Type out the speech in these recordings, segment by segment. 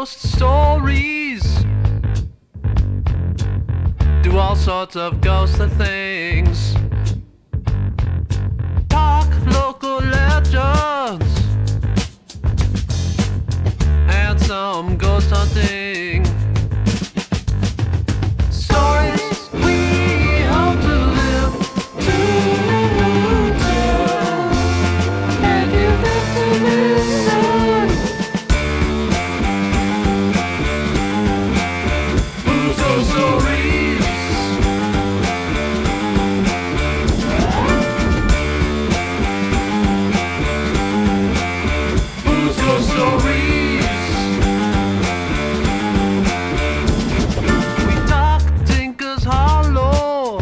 ghost stories. Do all sorts of ghostly things. Talk local legends. And some ghost hunting. Stories we hope to live to tell. And you have to listen. Who's Ghost Stories? Who's Ghost Stories? We talk Tinker's Hollow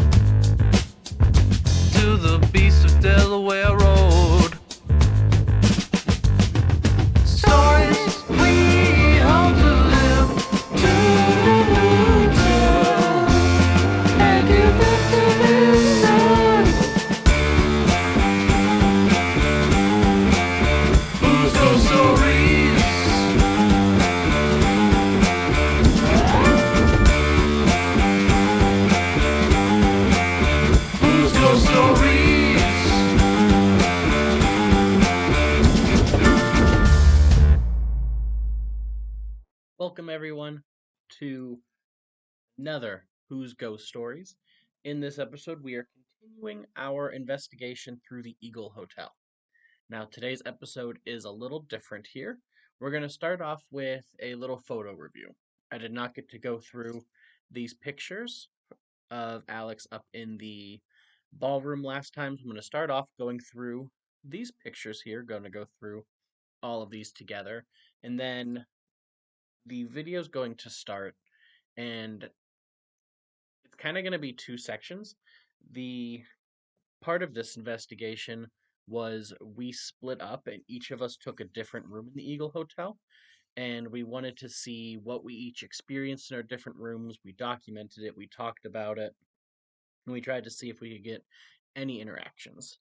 to the beast of Delaware Road. Stories we hope to live to tell. And you have to listen. Who's Ghost Stories? Who's Ghost Stories? Welcome, everyone, to another Who's Ghost Stories. In this episode, we are continuing our investigation through the Eagle Hotel. Now, today's episode is a little different here. We're going to start off with a little photo review. I did not get to go through these pictures of Alex up in the ballroom last time, so I'm going to start off going through these pictures here. Going to go through all of these together, and then the video is going to start, and it's kind of going to be two sections. The part of this investigation was we split up, and each of us took a different room in the Eagle Hotel, and we wanted to see what we each experienced in our different rooms. We documented it, we talked about it, and we tried to see if we could get any interactions.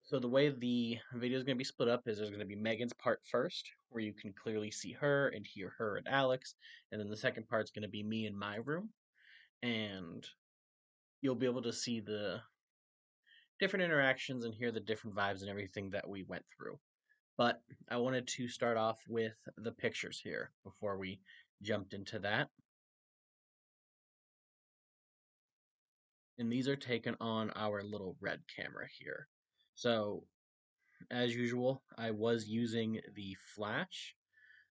So the way the video is going to be split up is there's going to be Megan's part first, where you can clearly see her and hear her and Alex, and then the second part's going to be me in my room, and you'll be able to see the different interactions and hear the different vibes and everything that we went through. But I wanted to start off with the pictures here before we jumped into that. And these are taken on our little red camera here. So, as usual, I was using the flash.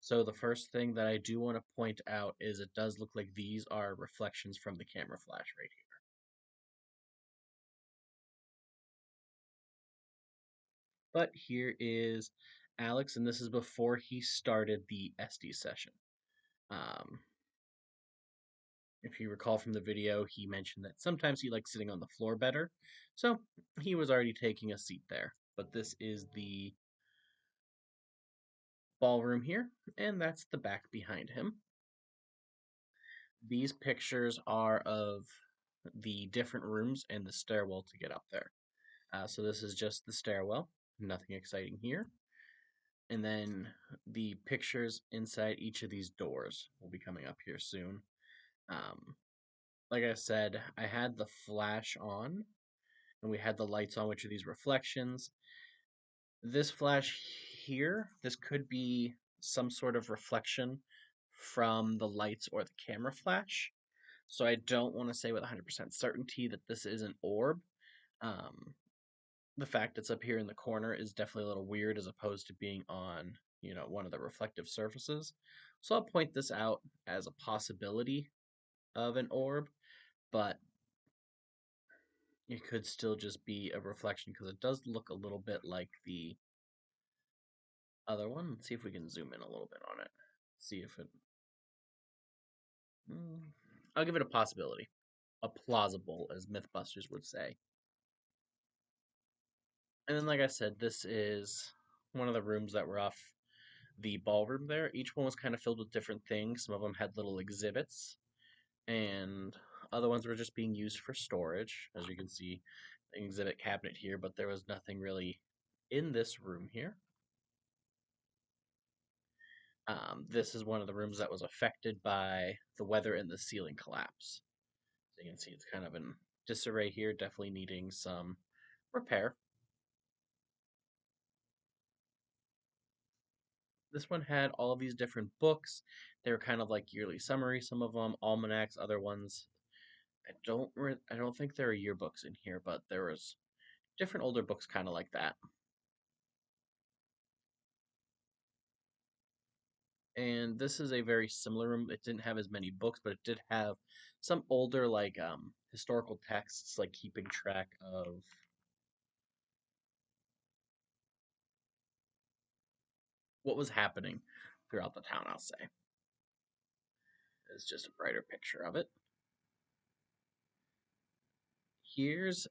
So the first thing that I do want to point out is it does look like these are reflections from the camera flash right here. But here is Alex, and this is before he started the SD session. Um, if you recall from the video, he mentioned that sometimes he likes sitting on the floor better, so he was already taking a seat there. But this is the ballroom here, and that's the back behind him. These pictures are of the different rooms and the stairwell to get up there. So this is just the stairwell, nothing exciting here. And then the pictures inside each of these doors will be coming up here soon. Like I said, I had the flash on, and we had the lights on, which are these reflections. This flash here, this could be some sort of reflection from the lights or the camera flash. So I don't want to say with 100% certainty that this is an orb. The fact it's up here in the corner is definitely a little weird as opposed to being on, one of the reflective surfaces. So I'll point this out as a possibility of an orb, but it could still just be a reflection because it does look a little bit like the other one. Let's see if we can zoom in a little bit on it. See if it. I'll give it a possibility. A plausible, as Mythbusters would say. And then, like I said, this is one of the rooms that were off the ballroom there. Each one was kind of filled with different things. Some of them had little exhibits, and other ones were just being used for storage. As you can see, an exhibit cabinet here, but there was nothing really in this room here. This is one of the rooms that was affected by the weather and the ceiling collapse. So you can see it's kind of in disarray here, definitely needing some repair. This one had all of these different books. They were kind of like yearly summary, some of them almanacs, other ones. I don't think there are yearbooks in here, but there was different older books kind of like that. And this is a very similar room. It didn't have as many books, but it did have some older like historical texts, like keeping track of what was happening throughout the town, I'll say. It's just a brighter picture of it. Here's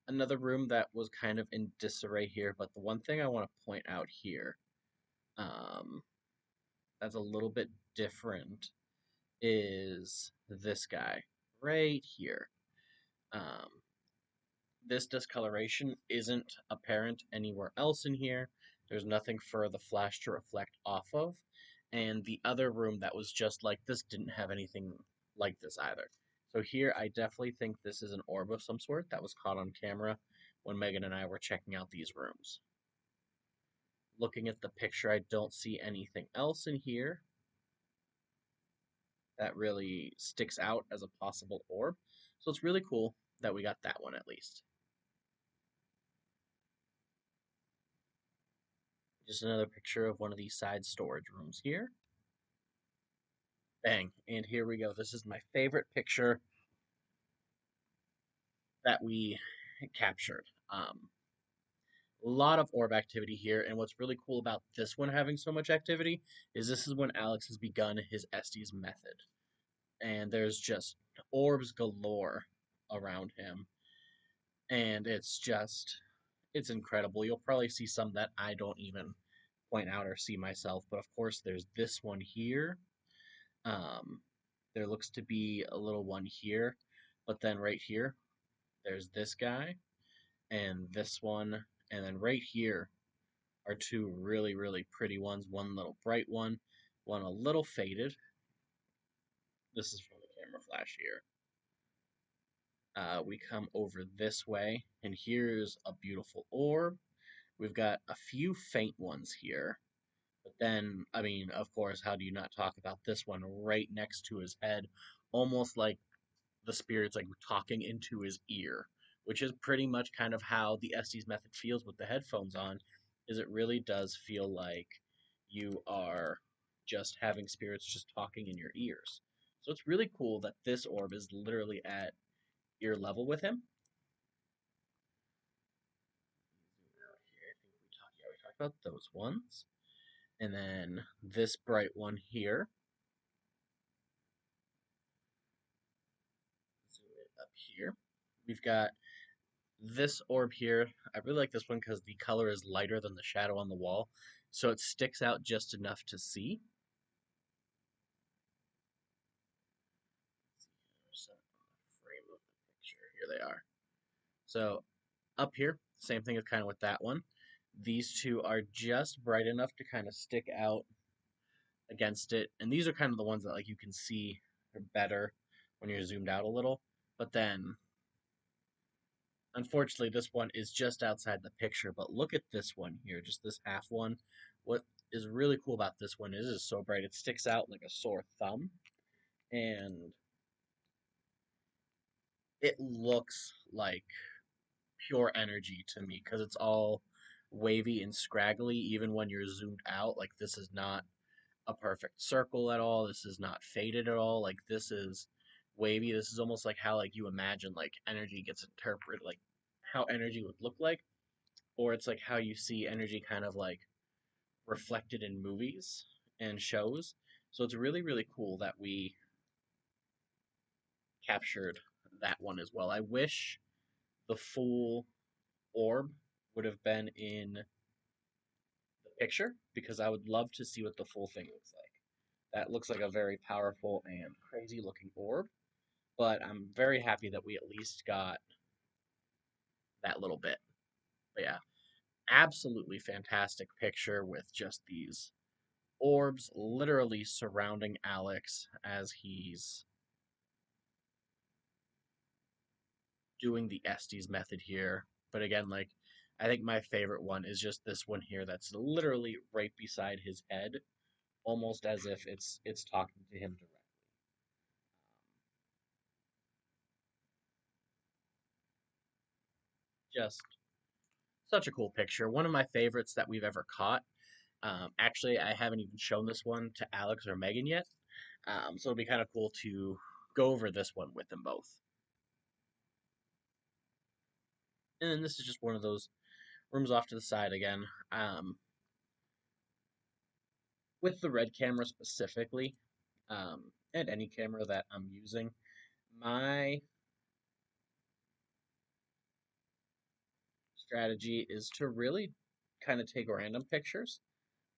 another room that was kind of in disarray here, but the one thing I want to point out here, um, that's a little bit different, is this guy right here. Um, this discoloration isn't apparent anywhere else in here. There's nothing for the flash to reflect off of. And the other room that was just like this didn't have anything like this either. So here, I definitely think this is an orb of some sort that was caught on camera when Megan and I were checking out these rooms. Looking at the picture, I don't see anything else in here that really sticks out as a possible orb. So it's really cool that we got that one at least. Just another picture of one of these side storage rooms here. Bang. And here we go. This is my favorite picture that we captured. A lot of orb activity here, and what's really cool about this one having so much activity is this is when Alex has begun his Estes method. And there's just orbs galore around him. And it's incredible. You'll probably see some that I don't even point out or see myself, but of course there's this one here. Um, there looks to be a little one here, but then right here, there's this guy and this one, and then right here are two really, really pretty ones. One little bright one a little faded. This is from the camera flash here. We come over this way, and here's a beautiful orb. We've got a few faint ones here. But then, I mean, of course, how do you not talk about this one right next to his head? Almost like the spirit's like talking into his ear, which is pretty much kind of how the Estes method feels with the headphones on, is it really does feel like you are just having spirits just talking in your ears. So it's really cool that this orb is literally at ear level with him. I think we talked about those ones. And then this bright one here. Zoom it up here. We've got this orb here. I really like this one because the color is lighter than the shadow on the wall, so it sticks out just enough to see. Frame of the picture. Here they are. So up here, same thing as kind of with that one. These two are just bright enough to kind of stick out against it, and these are kind of the ones that like you can see are better when you're zoomed out a little. But then unfortunately, this one is just outside the picture, but look at this one here, just this half one. What is really cool about this one is it's so bright, it sticks out like a sore thumb, and it looks like pure energy to me because it's all wavy and scraggly, even when you're zoomed out. Like, this is not a perfect circle at all, this is not faded at all, like, this is wavy. This is almost like how like you imagine like energy gets interpreted, like how energy would look like, or it's like how you see energy kind of like reflected in movies and shows. So it's really, really cool that we captured that one as well. I wish the full orb would have been in the picture because I would love to see what the full thing looks like. That looks like a very powerful and crazy looking orb, but I'm very happy that we at least got that little bit. But yeah, absolutely fantastic picture with just these orbs literally surrounding Alex as he's doing the Estes method here. But again, like, I think my favorite one is just this one here that's literally right beside his head, almost as if it's talking to him directly. Just such a cool picture. One of my favorites that we've ever caught. Actually, I haven't even shown this one to Alex or Megan yet, so it'll be kind of cool to go over this one with them both. And then this is just one of those rooms off to the side again. With the red camera specifically, and any camera that I'm using, my strategy is to really kind of take random pictures.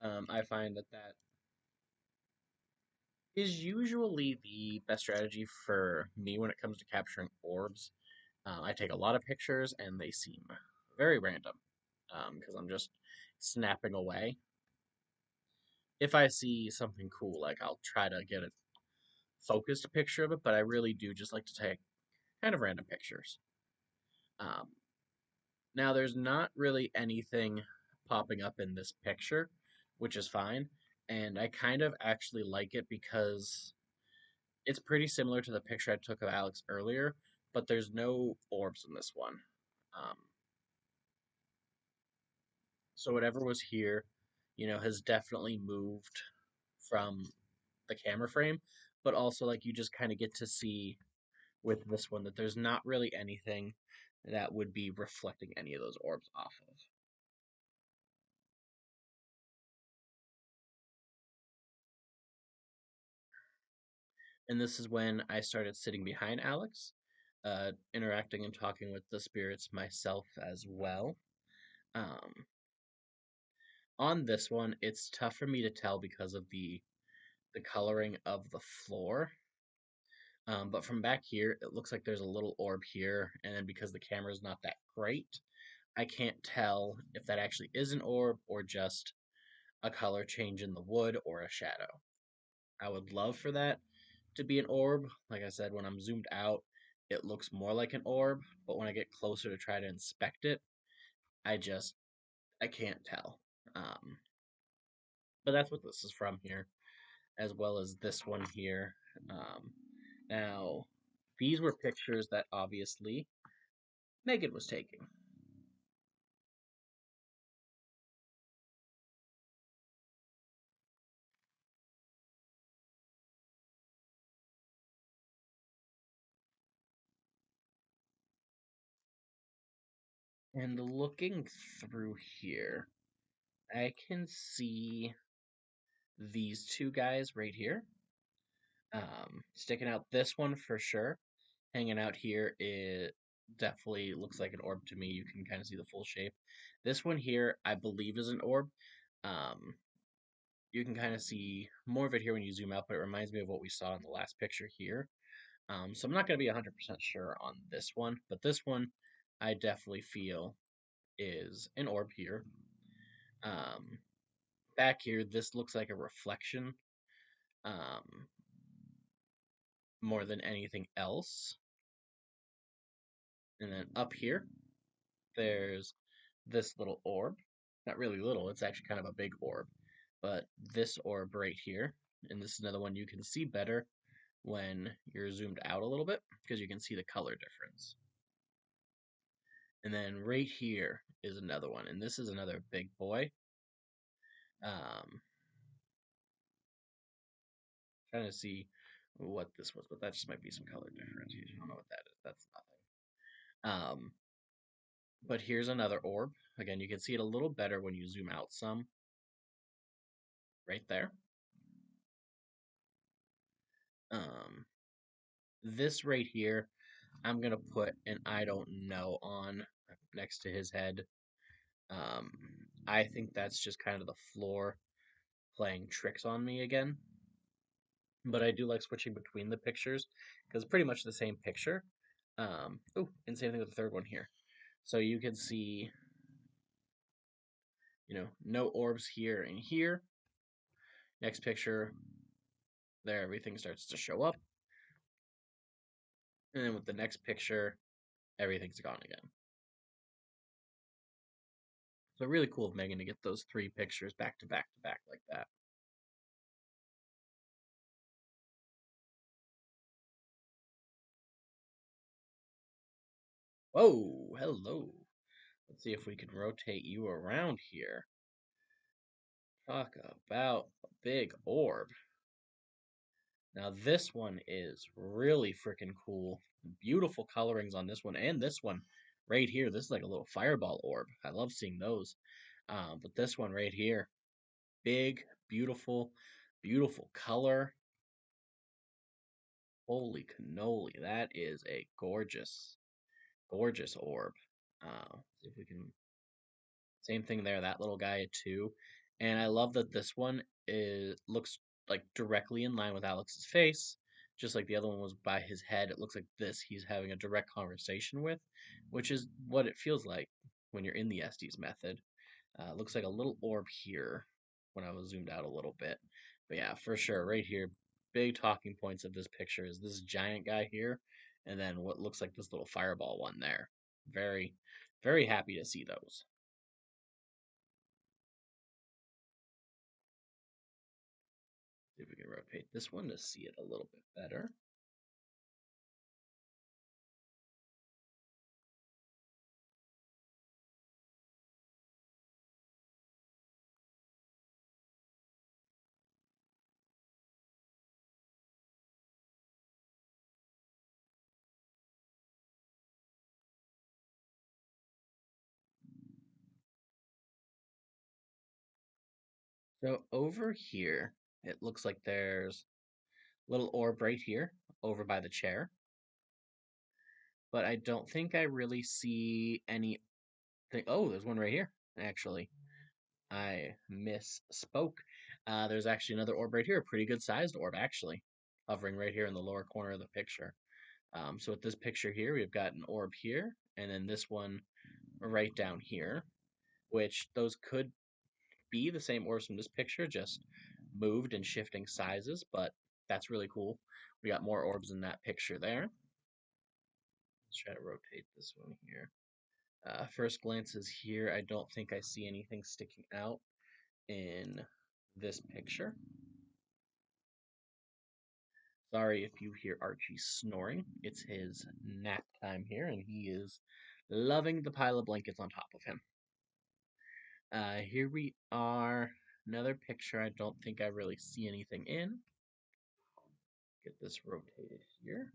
I find that that is usually the best strategy for me when it comes to capturing orbs. I take a lot of pictures and they seem very random because I'm just snapping away. If I see something cool, like I'll try to get a focused picture of it, but I really do just like to take kind of random pictures. Um, Now, there's not really anything popping up in this picture, which is fine, and I kind of actually like it because it's pretty similar to the picture I took of Alex earlier, but there's no orbs in this one. Um, so whatever was here, has definitely moved from the camera frame, but also like you just kind of get to see with this one that there's not really anything that would be reflecting any of those orbs off of. And this is when I started sitting behind Alex, interacting and talking with the spirits myself as well. Um, on this one, it's tough for me to tell because of the coloring of the floor. But from back here, it looks like there's a little orb here, and then because the camera is not that great, I can't tell if that actually is an orb or just a color change in the wood or a shadow. I would love for that to be an orb. Like I said, when I'm zoomed out, it looks more like an orb, but when I get closer to try to inspect it, I just I can't tell. Um, but that's what this is from here, as well as this one here. Um, Now, these were pictures that obviously Megan was taking. And looking through here, I can see these two guys right here. Sticking out this one for sure. Hanging out here, it definitely looks like an orb to me. You can kind of see the full shape. This one here, I believe, is an orb. Um, you can kind of see more of it here when you zoom out, but it reminds me of what we saw in the last picture here. So I'm not going to be 100% sure on this one, but this one I definitely feel is an orb here. Um, Back here, this looks like a reflection um, more than anything else. And then up here, there's this little orb. Not really little, it's actually kind of a big orb. But this orb right here, and this is another one you can see better when you're zoomed out a little bit because you can see the color difference. And then right here is another one, and this is another big boy. Um, Trying to see what this was, but that just might be some color differentiation. I don't know what that is. That's nothing. But here's another orb. Again, you can see it a little better when you zoom out some. Right there. Um, this right here, I'm gonna put an I don't know on next to his head. Um, I think that's just kind of the floor playing tricks on me again. But I do like switching between the pictures because it's pretty much the same picture. Oh, and same thing with the third one here. So you can see, no orbs here and here. Next picture, there everything starts to show up. And then with the next picture, everything's gone again. So really cool of Megan to get those three pictures back to back to back like that. Whoa, hello. Let's see if we can rotate you around here. Talk about a big orb. Now this one is really freaking cool. Beautiful colorings on this one and this one right here. This is like a little fireball orb. I love seeing those. But this one right here, big, beautiful, beautiful color. Holy cannoli, that is a gorgeous, gorgeous orb. See if we can. Same thing there, that little guy too. And I love that this one looks like directly in line with Alex's face, just like the other one was by his head. It looks like this he's having a direct conversation with, which is what it feels like when you're in the Estes method. Looks like a little orb here when I was zoomed out a little bit. But yeah, for sure, right here, big talking points of this picture is this giant guy here, and then what looks like this little fireball one there. Very, very happy to see those. See if we can rotate this one to see it a little bit better. So over here, it looks like there's a little orb right here over by the chair. But I don't think I really see any. Oh, there's one right here, actually. I misspoke. There's actually another orb right here, a pretty good sized orb, actually, hovering right here in the lower corner of the picture. So with this picture here, we've got an orb here, and then this one right down here, which those could be the same orbs from this picture, just moved and shifting sizes, but that's really cool. We got more orbs in that picture there. Let's try to rotate this one here. First glances here, I don't think I see anything sticking out in this picture. Sorry if you hear Archie snoring. It's his nap time here, and he is loving the pile of blankets on top of him. Here we are. Another picture I don't think I really see anything in. Get this rotated here.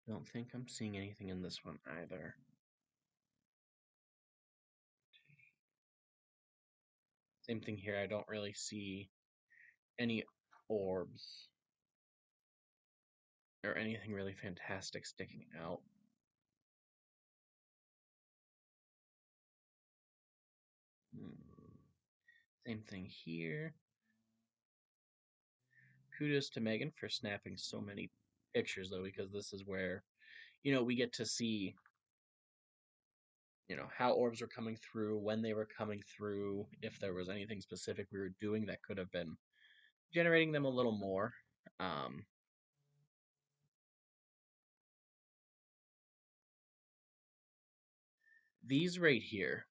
Don't think I'm seeing anything in this one either. Same thing here. I don't really see any orbs or anything really fantastic sticking out. Same thing here. Kudos to Megan for snapping so many pictures, though, because this is where, we get to see, how orbs were coming through, when they were coming through, if there was anything specific we were doing that could have been generating them a little more. Um, these right here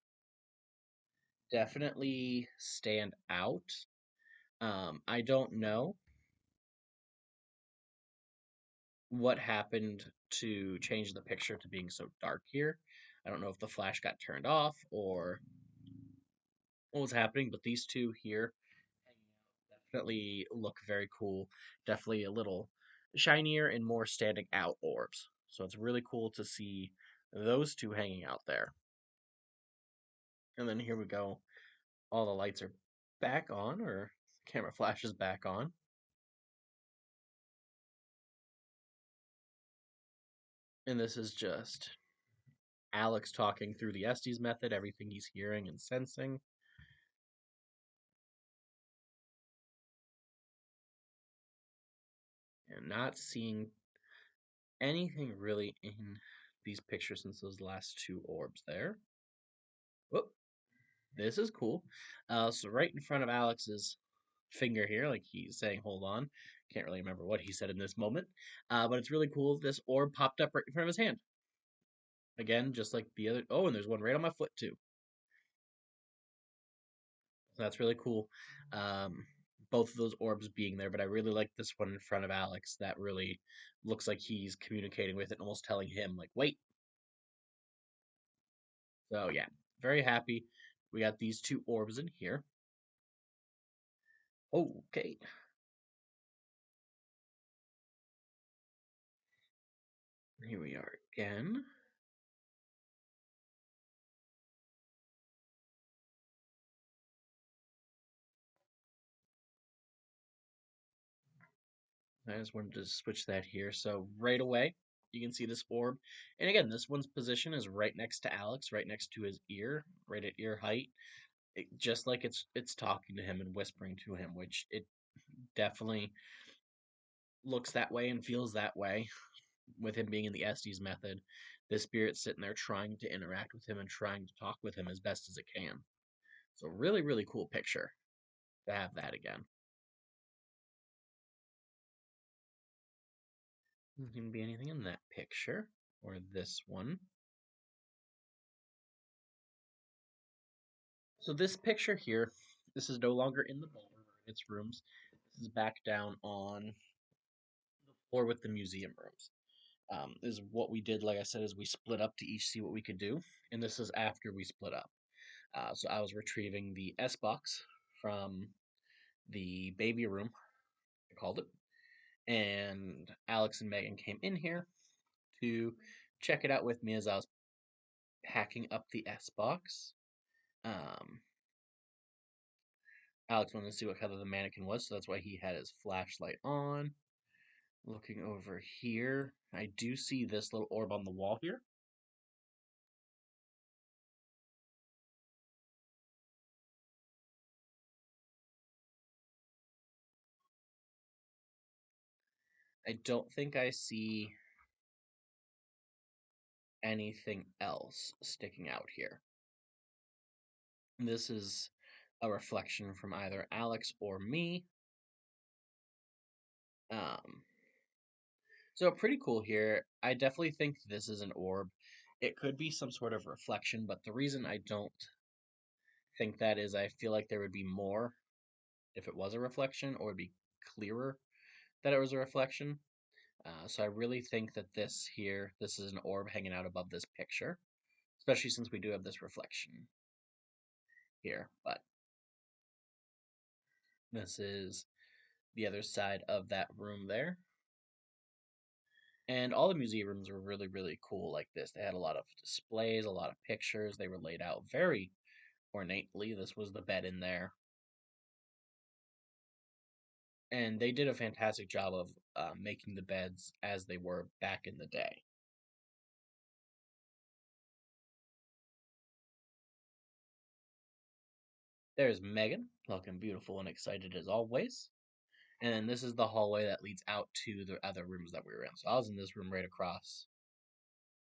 definitely stand out. I don't know what happened to change the picture to being so dark here. I don't know if the flash got turned off or what was happening, but these two here definitely look very cool. Definitely a little shinier and more standing out orbs. So it's really cool to see those two hanging out there. And then here we go. All the lights are back on, or camera flash is back on. And this is just Alex talking through the Estes method, everything he's hearing and sensing. And not seeing anything really in these pictures since those last two orbs there. Whoop, this is cool. So right in front of Alex's finger here, like he's saying, hold on. Can't really remember what he said in this moment. But it's really cool. This orb popped up right in front of his hand. Again, just like the other. Oh, and there's one right on my foot too. So that's really cool. Um, both of those orbs being there, but I really like this one in front of Alex. That really looks like he's communicating with it, almost telling him, like, wait. So yeah, very happy. We got these two orbs in here. Okay. Here we are again. I just wanted to switch that here. So right away, you can see this orb. And again, this one's position is right next to Alex, right next to his ear, right at ear height. Just like it's talking to him and whispering to him, which it definitely looks that way and feels that way with him being in the Estes method. The spirit's sitting there trying to interact with him and trying to talk with him as best as it can. So really, really cool picture to have that again. Doesn't even be anything in that picture or this one. So this picture here, this is no longer in the ballroom or in its rooms. This is back down on the floor with the museum rooms. Is what we did, like I said, is we split up to each see what we could do, and this is after we split up. So I was retrieving the S box from the baby room, I called it, and Alex and Megan came in here to check it out with me as I was packing up the S box. Um, Alex wanted to see what color the mannequin was, so that's why he had his flashlight on. Looking over here, I do see this little orb on the wall here. I don't think I see anything else sticking out here. This is a reflection from either Alex or me. Um, so pretty cool here. I definitely think this is an orb. It could be some sort of reflection, but the reason I don't think that is I feel like there would be more if it was a reflection, or it'd be clearer that it was a reflection. So I really think that this is an orb hanging out above this picture, especially since we do have this reflection here. But this is the other side of that room there. And all the museum rooms were really, really cool like this. They had a lot of displays, a lot of pictures. They were laid out very ornately. This was the bed in there. And they did a fantastic job of making the beds as they were back in the day. There's Megan, looking beautiful and excited as always. And then this is the hallway that leads out to the other rooms that we were in. So I was in this room right across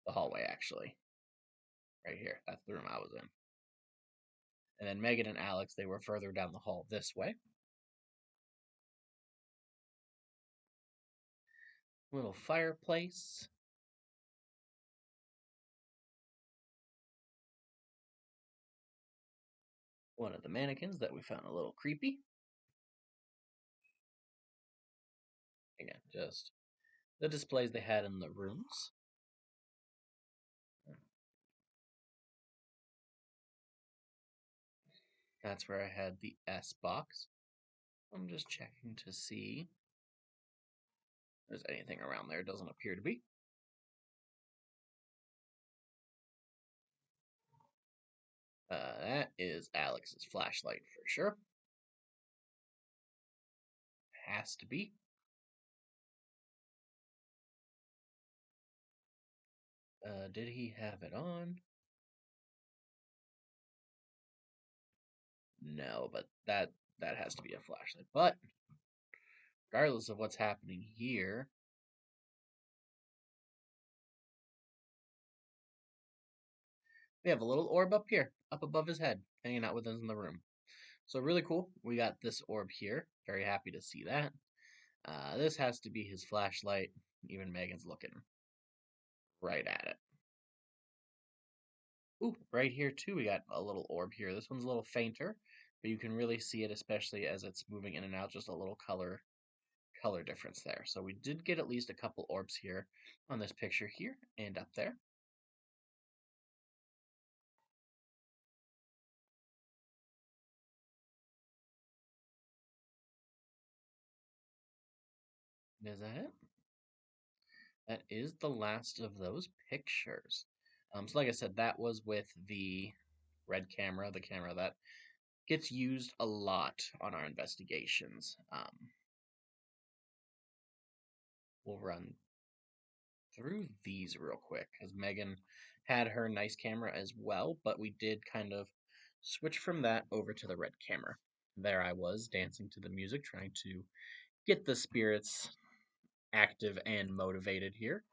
the hallway, actually. Right here. That's the room I was in. And then Megan and Alex, they were further down the hall this way. Little fireplace. One of the mannequins that we found a little creepy. Again, just the displays they had in the rooms. That's where I had the S box. I'm just checking to see if there's anything around there. Doesn't appear to be. That is Alex's flashlight for sure. Has to be. Did he have it on? No, but that has to be a flashlight. But regardless of what's happening here, we have a little orb up here, up above his head, hanging out with us in the room. So really cool. We got this orb here. Very happy to see that. This has to be his flashlight. Even Megan's looking right at it. Ooh, right here too, we got a little orb here. This one's a little fainter, but you can really see it, especially as it's moving in and out, just a little color difference there. So we did get at least a couple orbs here on this picture here and up there. Is that it? That is the last of those pictures. So like I said, that was with the red camera, the camera that gets used a lot on our investigations. We'll run through these real quick because Megan had her nice camera as well, but we did kind of switch from that over to the red camera. There I was dancing to the music, trying to get the spirits active and motivated here.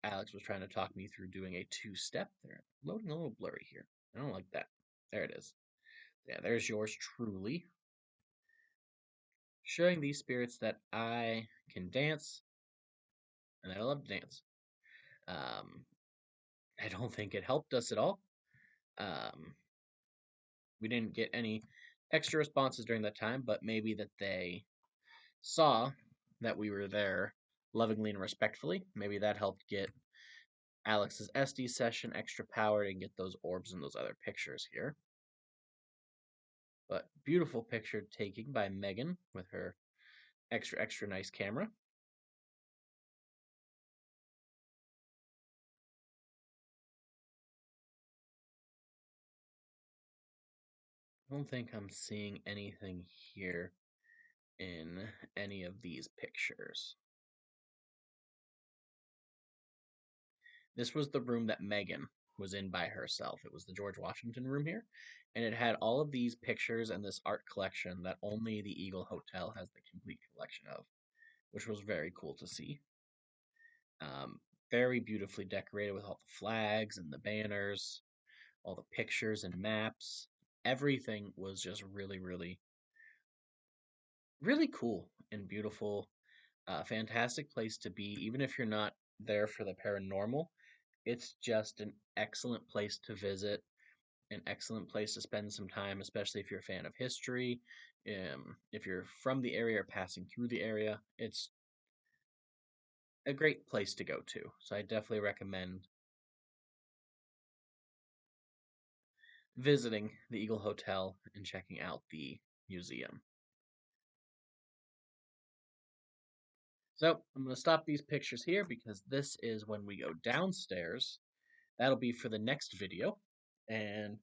Alex was trying to talk me through doing a two-step. They're loading a little blurry here. I don't like that. There it is. Yeah, there's yours truly. Showing these spirits that I can dance, and I love to dance. I don't think it helped us at all. We didn't get any extra responses during that time, but maybe that they saw that we were there lovingly and respectfully. Maybe that helped get Alex's SD session extra powered and get those orbs and those other pictures here. But beautiful picture taking by Megan with her extra nice camera. I don't think I'm seeing anything here in any of these pictures. This was the room that Megan was in by herself. It was the George Washington room here, and it had all of these pictures and this art collection that only the Eagle Hotel has the complete collection of, which was very cool to see. Very beautifully decorated with all the flags and the banners, all the pictures and maps. Everything was just really cool and beautiful. Fantastic place to be, even if you're not there for the paranormal. It's just an excellent place to visit, an excellent place to spend some time, especially if you're a fan of history. If you're from the area or passing through the area, it's a great place to go to. So I definitely recommend visiting the Eagle Hotel and checking out the museum. So I'm going to stop these pictures here because this is when we go downstairs. That'll be for the next video, and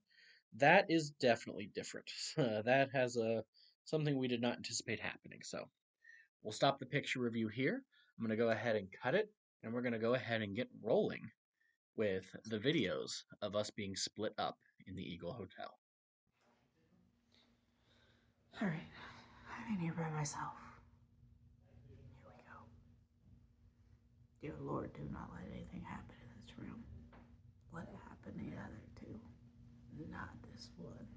that is definitely different. That has something we did not anticipate happening. So we'll stop the picture review here. I'm going to go ahead and cut it, and we're going to go ahead and get rolling with the videos of us being split up in the Eagle Hotel. All right, I'm in here by myself. Here we go. Dear Lord, do not let anything happen in this room. Let it happen the other two. Not this one.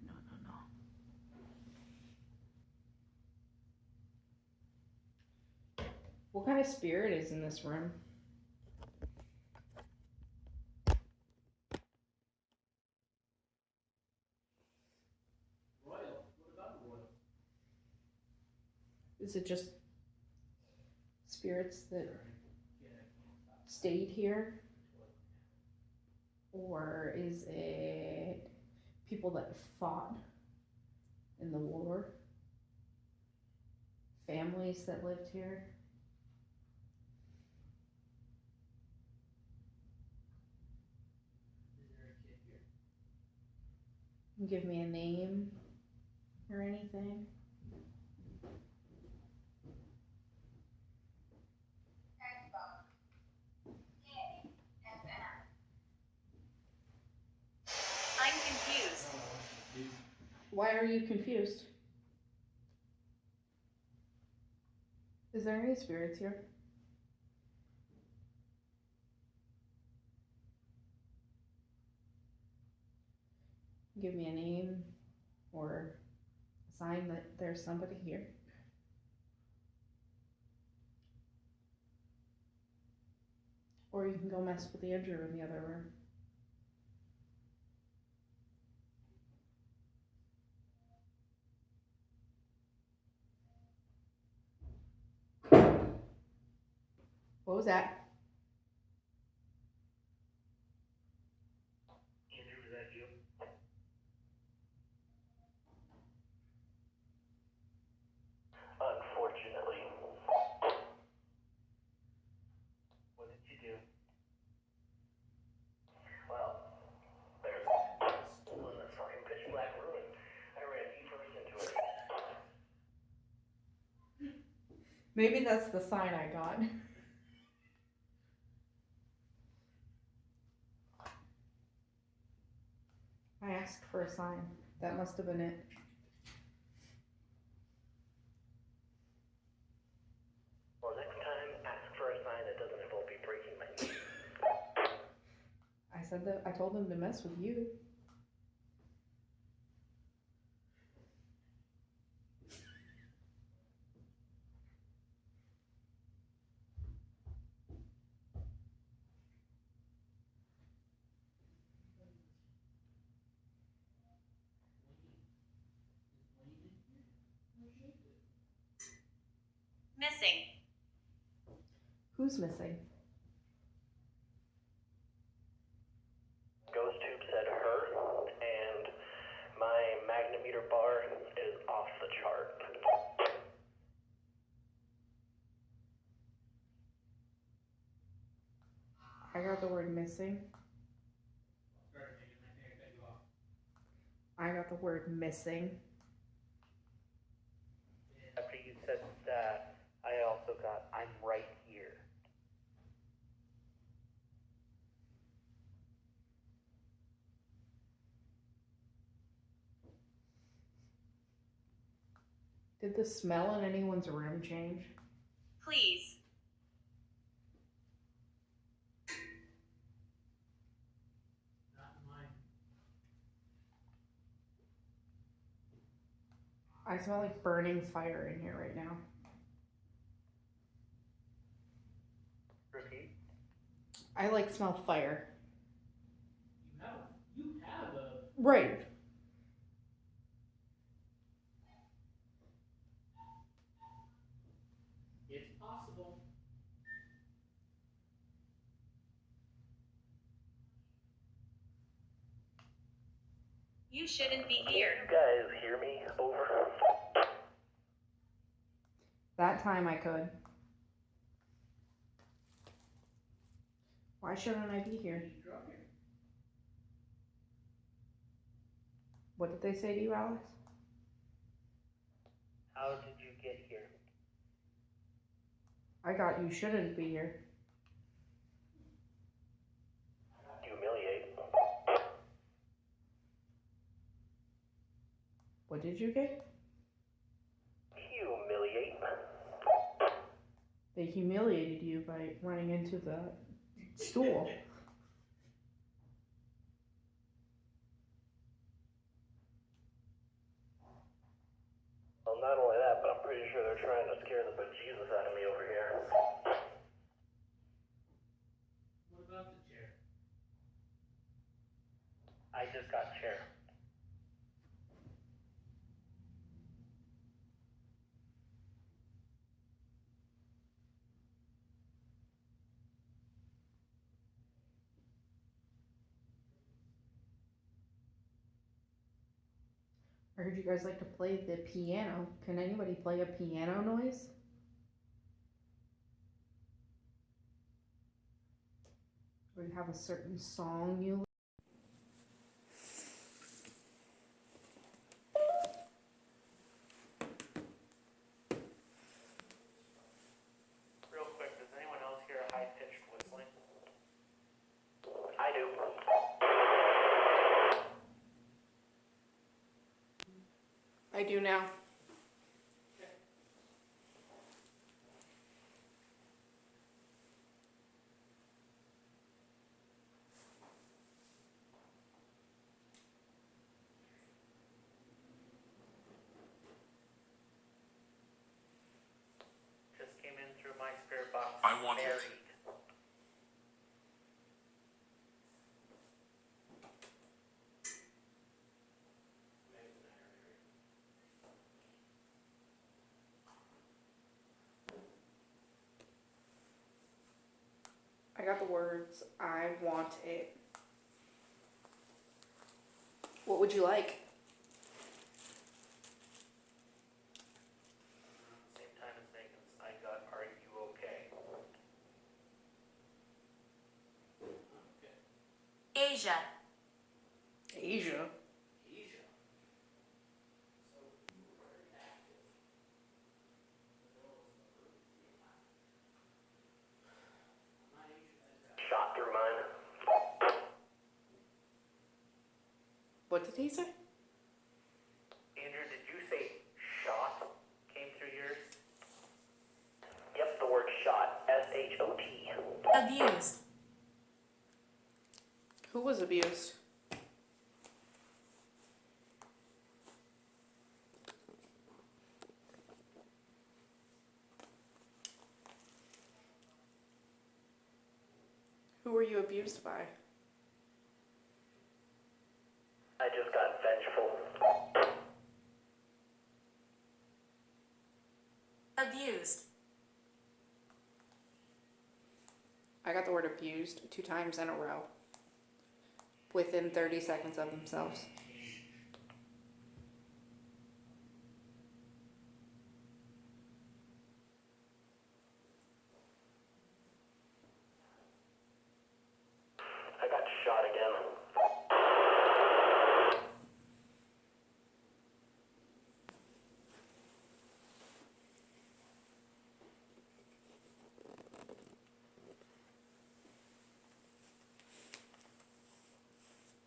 No. What kind of spirit is in this room? Is it just spirits that stayed here? Or is it people that fought in the war? Families that lived here? Give me a name or anything? I'm confused. Why are you confused? Is there any spirits here? Give me a name or a sign that there's somebody here. Or you can go mess with Andrew in the other room. What was that? Andrew, is that you? Unfortunately. What did you do? Well, there's a stool in the fucking pitch black room. I ran first into it. Maybe that's the sign I got. I asked for a sign. That must have been it. Well, next time, ask for a sign that doesn't involve me breaking my knee. I said that I told him to mess with you. Missing. Who's missing? Ghost tube said her, and my magnemeter bar is off the chart. I got the word missing. I got the word missing. After you said that, I also got, I'm right here. Did the smell in anyone's room change? Please. I smell like burning fire in here right now. Repeat. I like smell fire. You have a. Right. It's possible. You shouldn't be Can here. you guys hear me? Over. That time I could. Why shouldn't I be here? What did they say to you, Alice? How did you get here? I got you shouldn't be here. Humiliate. What did you get? Humiliate. They humiliated you by running into the stool. Well, not only that, but I'm pretty sure they're trying to scare the bejesus out of me over here. What about the chair? I just got chair. I heard you guys like to play the piano. Can anybody play a piano noise? Or you have a certain song you like? Real quick, does anyone else hear a high-pitched whistling? I do. I do now. I got the words. I want it. What would you like? Same time as Megan's. I got Are You Okay? Asia. Asia. Asia. So you were very active in the middle of the room. I'm not Asian. Shot through mine. What did he say? Andrew, did you say shot came through yours? Yep, the word shot. S-H-O-T. Abused. Who was abused? Who were you abused by? I just got vengeful. Abused. I got the word abused 2 times in a row. Within 30 seconds of themselves. I got shot again.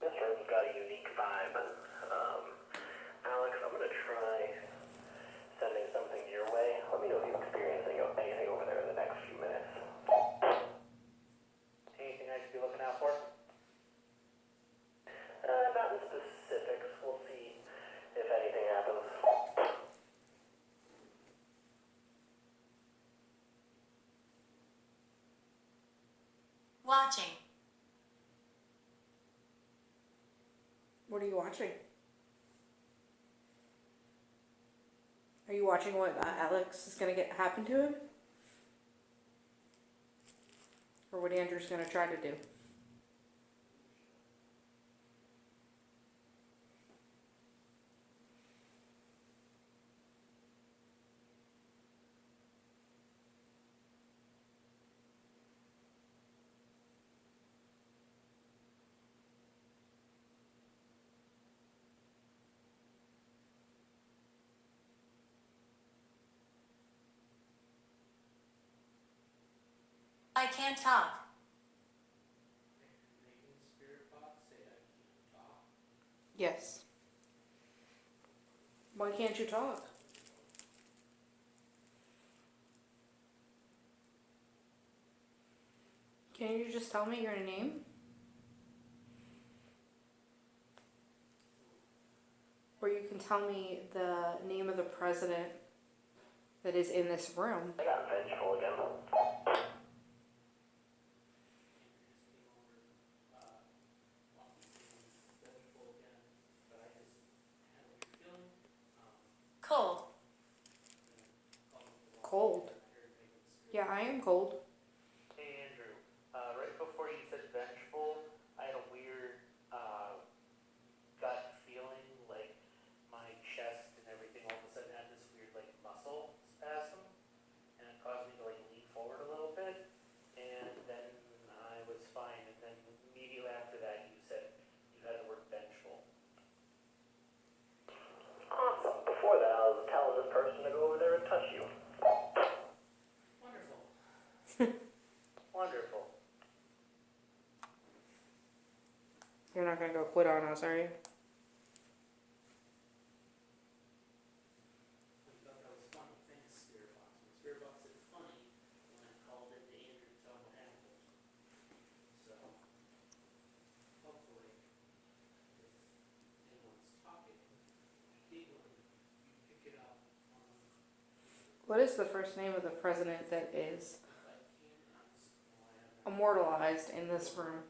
This room's got a unique vibe. Alex, I'm gonna try sending something your way. Let me know if you experience anything over there in the next few minutes. Anything I should be looking out for? Not in specifics. We'll see if anything happens. Watching. What are you watching? Are you watching what Alex is going to get happen to him? Or what Andrew's going to try to do? I can't talk. Yes. Why can't you talk? Can you just tell me your name? Or you can tell me the name of the president that is in this room. I got vengeful again. Cold. Cold. Yeah, I am cold. Hey Andrew, right before you said vengeful, I had a weird gut feeling, like my chest and everything all of a sudden had this weird like muscle spasm, and it caused me to like lean forward a little bit, and then I was fine, and then immediately after that you said you had the word vengeful. Awesome. Before that I was telling this person to go over there and touch you. Wonderful. Wonderful. You're not gonna go quit on us, are you? I thought that was funny. Thanks, Spirit Box. When Spirit Box said funny, when I called it to Andrew to tell him what happened. So, hopefully, if anyone's talking, giggling, you pick it up on What is the first name of the president that is if I can ask why I'm immortalized in this room?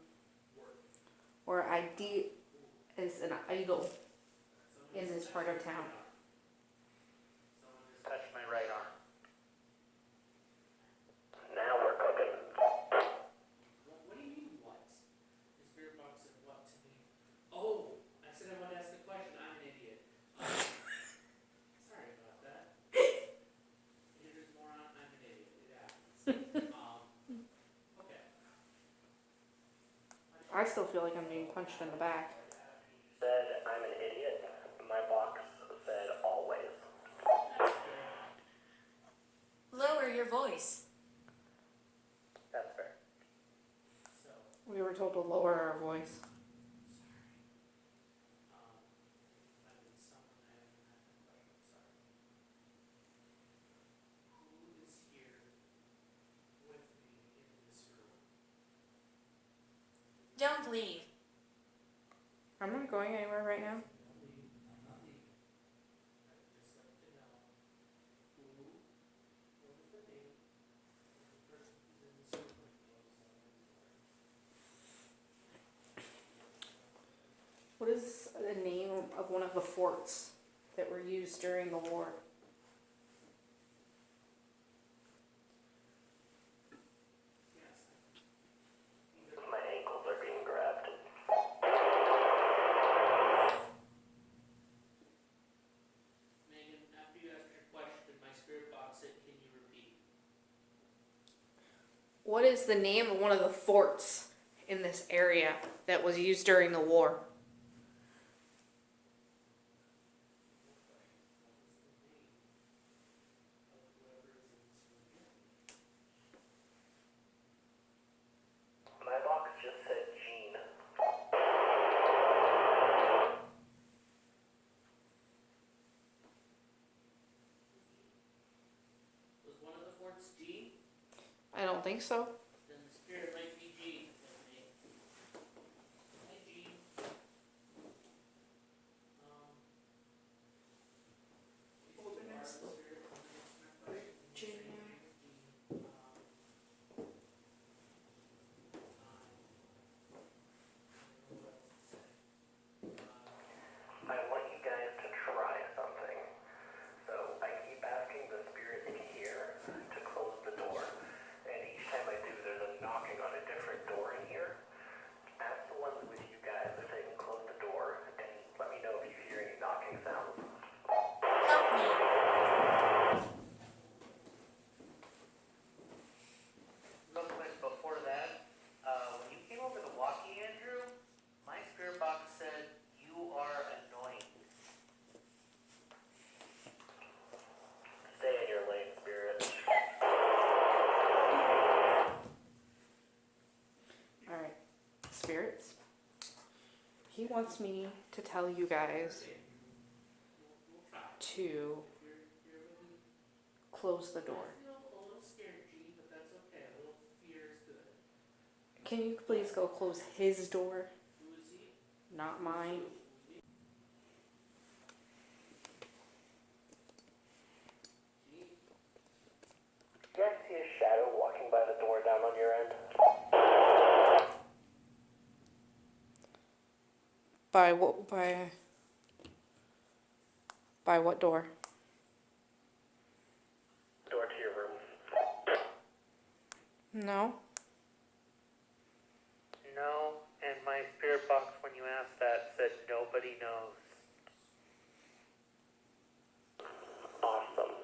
Or ID is an idol in this part of town. Someone just touched my right arm. Now we're cooking. still feel like I'm being punched in the back. Said I'm an idiot. My box said always. Lower your voice. That's fair. We were told to lower our voice. Don't leave. I'm not going anywhere right now. What is the name of one of the forts that were used during the war? My ankles are being grabbed. Megan, after you asked your question, my spirit box said, can you repeat? What is the name of one of the forts in this area that was used during the war? My box just said Gene. Was one of the forts G? I don't think so. Then the spirit might be G. Hi, G. I want you guys to try something. So I keep asking the spirit in here to close the door. And each time I do, there's a knocking on a different door in here. Ask the ones with you guys if they can close the door and let me know if you hear any knocking sounds. Help me. Real quick before that, when you came over to walkie, Andrew, my spirit box said you are annoying. Stay in your lane, spirit. Alright. Spirits. He wants me to tell you guys to close the door. I feel a little scared, G, but that's okay. A little fear is good. Can you please go close his door? Who is he? Not mine. G? You guys see a shadow walking by the door down on your end? By what by what door? Door to your room. No. No, and my spirit box when you asked that said nobody knows. Awesome.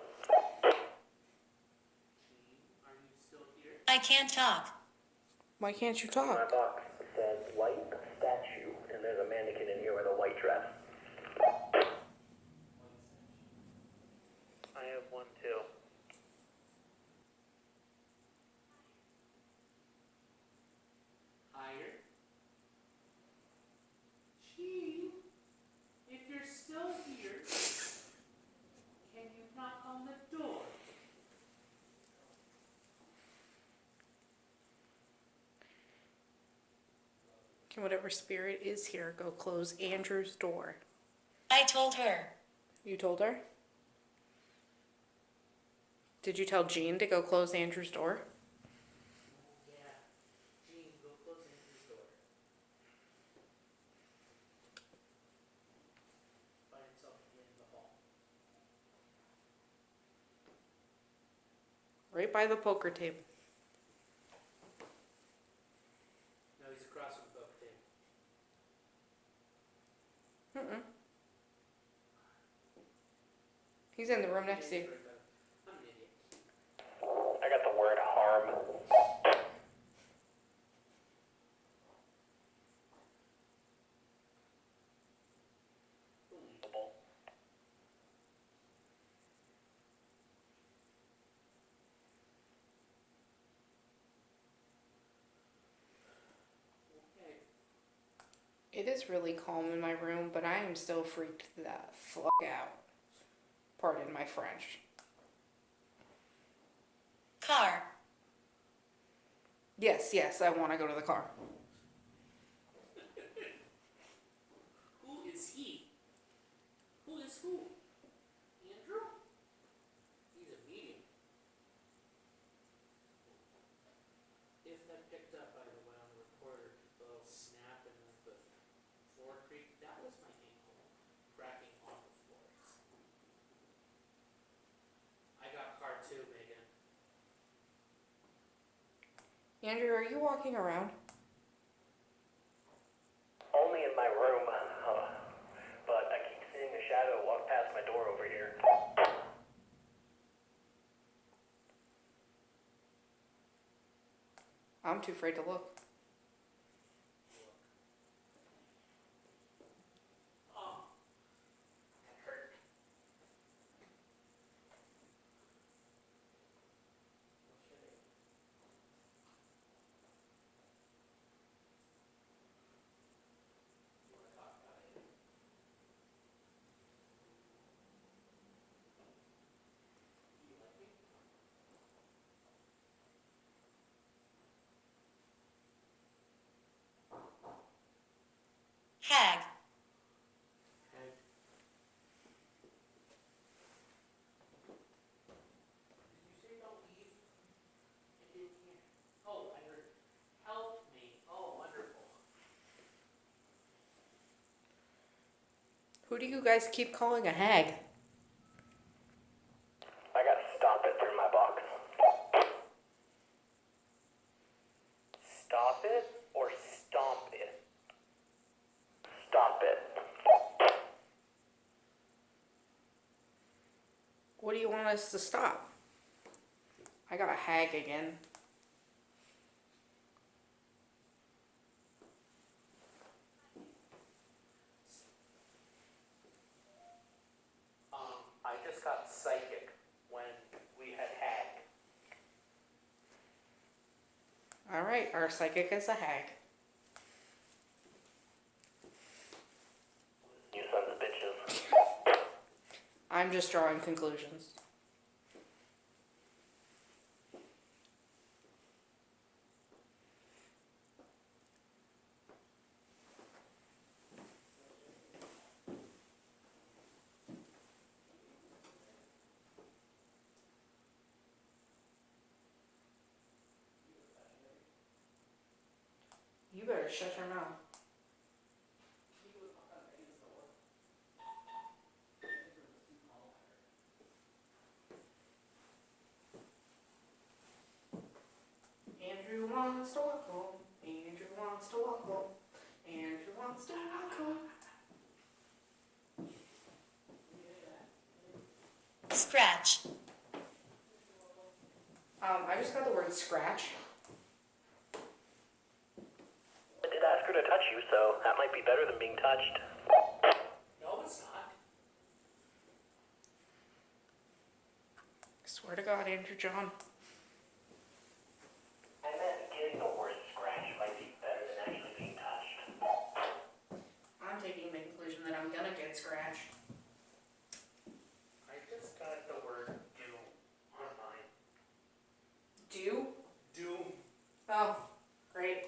G, are you still here? I can't talk. Why can't you My talk? box says white statue, and there's a mannequin in here with a white dress. I have one too. Higher. G, if you're still here, can you knock on the door? Can whatever spirit is here go close Andrew's door? I told her. You told her? Did you tell Jean to go close Andrew's door? Yeah. Gene, go close Andrew's door. By himself in the hall. Right by the poker table. No, he's across from the book table. Mm-mm. He's in the room next to you. I'm an idiot. I got the word harm. It is really calm in my room, but I am still freaked the fuck out. Pardon my French. Car. Yes, I want to go to the car. Who is he? Who is who? Andrew? He's a medium. If that picked up, by the way, on the recorder, the little snap and the floor creak, that was my ankle cracking on the floors. I got car too, Megan. Andrew, are you walking around? Only in my room, but I keep seeing a shadow walk past my door over here. I'm too afraid to look. Oh, that hurt. You want to talk about it? Do you like me? Hag. Hey. Did you say don't leave? I didn't hear. Oh, I heard. Help me. Oh, wonderful. Who do you guys keep calling a hag? I gotta stomp it through my box. Stop it or stomp it? Stop it. What do you want us to stop? I got a hag again. I just got psychic when we had hag. Alright, our psychic is a hag. You sons of bitches. I'm just drawing conclusions. You better shut your mouth. Andrew wants to walk home. Andrew wants to walk home. Andrew wants to walk home. Scratch. I just got the word scratch. I did ask her to touch you, so that might be better than being touched. No, it's not. Swear to God, Andrew John. I meant getting the word scratch might be better than actually being touched. I'm taking the conclusion that I'm gonna get scratched. I just got the word do on mine. Do? Doom. Oh, great.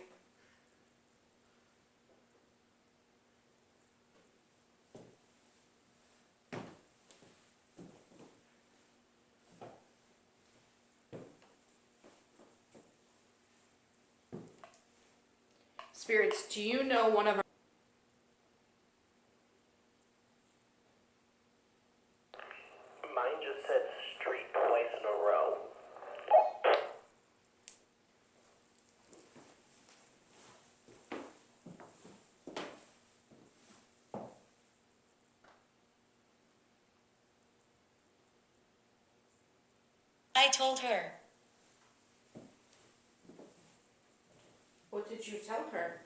Spirits, do you know one of our... Mine just said street twice in a row. I told her. What did you tell her?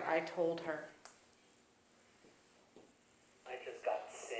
I told her. I just got sin.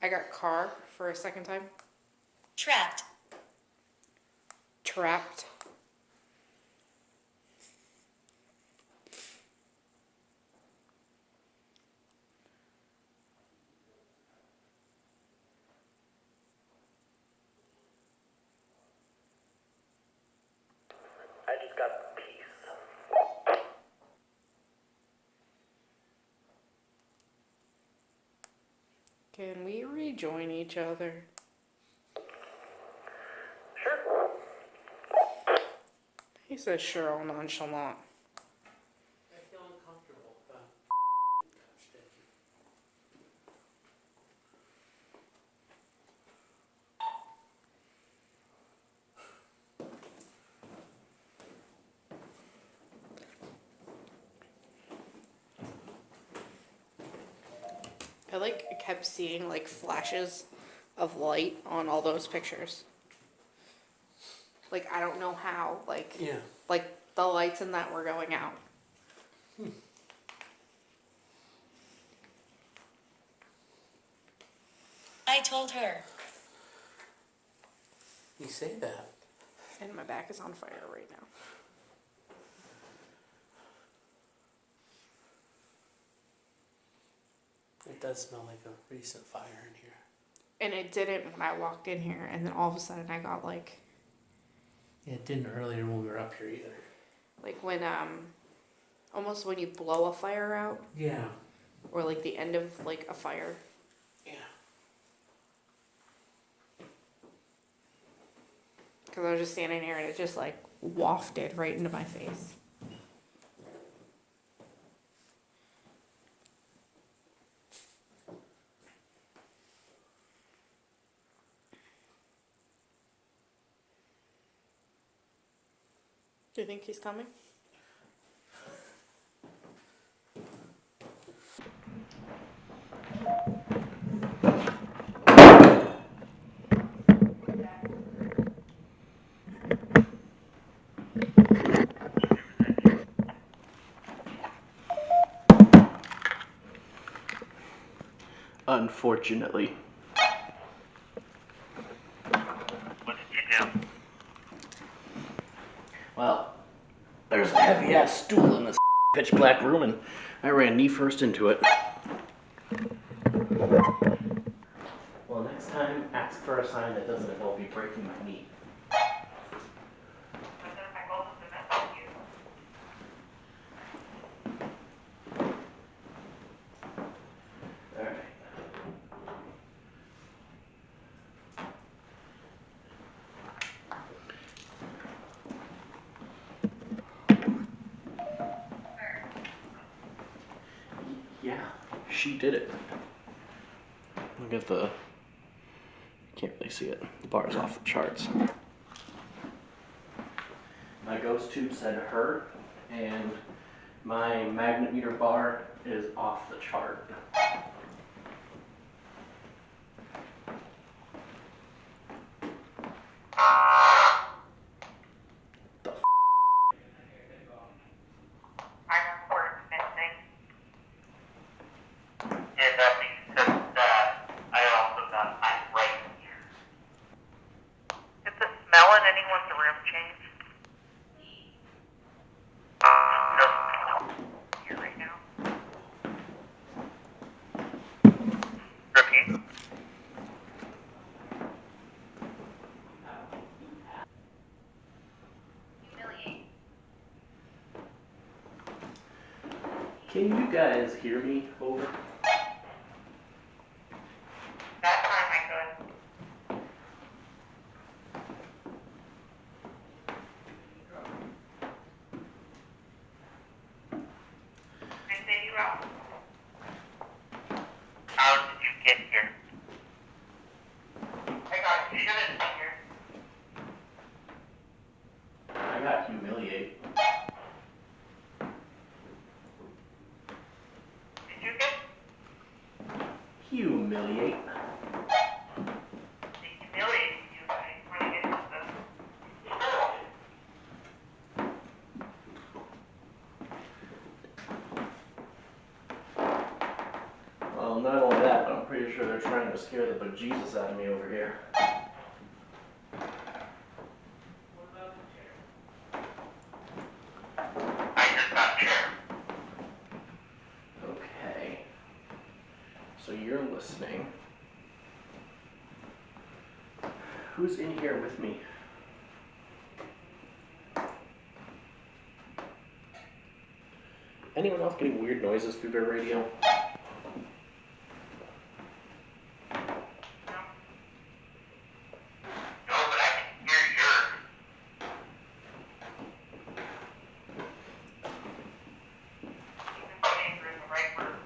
I got car for a second time. Trapped. Trapped. I just got peace. Can we rejoin each other? Sure. He says sure all nonchalant. I feel uncomfortable. I kept seeing flashes of light on all those pictures. I don't know how. Yeah. The lights in that were going out. I told her. You say that. And my back is on fire right now. It does smell like a recent fire in here. And it didn't when I walked in here, and then all of a sudden I got Yeah, it didn't earlier when we were up here either. when almost when you blow a fire out, Yeah. or the end of a fire. Yeah. Because I was just standing here and it just wafted right into my face. Do you think he's coming? Unfortunately. What did you do? Well, there's a heavy ass stool in this pitch black room, and I ran knee first into it. Well, next time, ask for a sign that doesn't involve me breaking my knee. Alright. Yeah, she did it. Look at the... Can't really see it. The bar's off the charts. My ghost tube said her, and my magnet meter bar is off the chart. I report missing. Yeah, that means that I also got I'm right here. Did the smell in anyone's room change? No smell here right now. Repeat. Humiliate. Can you guys hear me? Over. That time I could. I say you out. How did you get here? I got you shouldn't be here. I got humiliate. Did you get Humiliate. they humiliated you by running into the Well, not only that, but I'm pretty sure they're trying to scare the bejesus out of me over here. What about the chair? I just got a chair. Okay. So you're listening. Who's in here with me? Anyone else getting weird noises through their radio? No, but I can hear yours. Even putting you in the right room.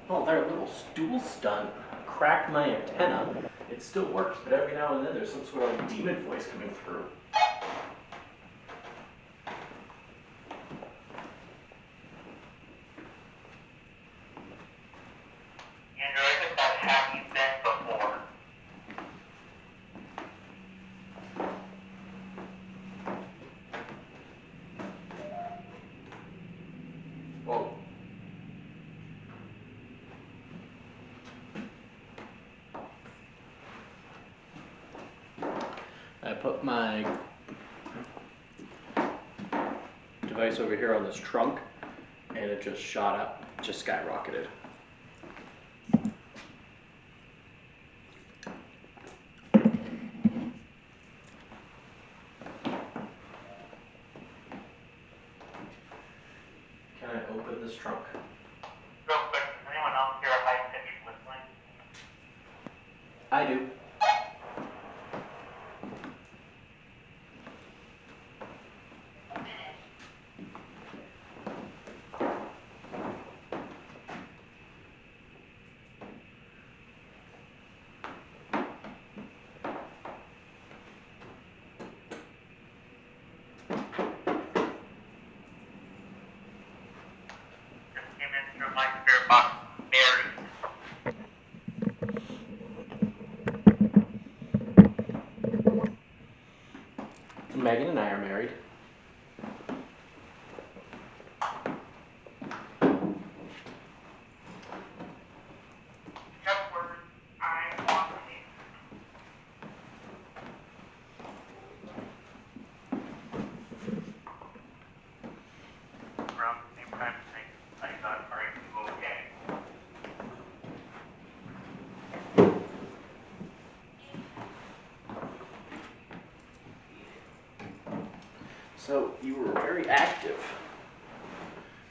Oh, their little stool stunt cracked my antenna. It still works, but every now and then there's some sort of like demon voice coming through. Andrew, I just thought, have you been before? Whoa. I put my device over here on this trunk, and it just shot up, just skyrocketed. Can I open this trunk? Real quick, does anyone else hear a high-pitched whistling? I do. Just came in through my spirit box, Mary. Megan and I are married. Just words I want to hear. Around the same time, I thought, are you okay? So you were very active